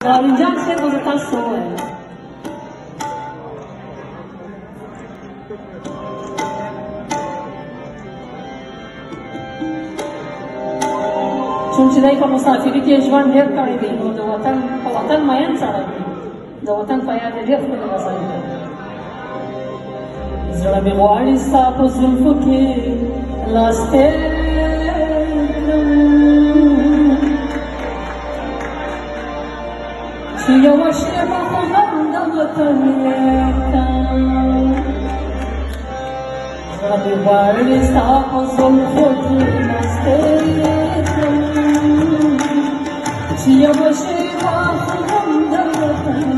رنجان سے گزرتا سو ہے چون چې دای په مسافري کې ژوند ډېر کړی دی نو د وطن په وطن مین سړی دی د وطن په یاد ډېر ښکلي غزل دی زړه مې غواړي ستا په زلفو کې لاس تېر کړم چې یوه شېبه خو هم د وطن وکړم زړه مې غواړي ستا په زلفو کې لاس تېر کړم چې یوه شېبه خو هم د وطن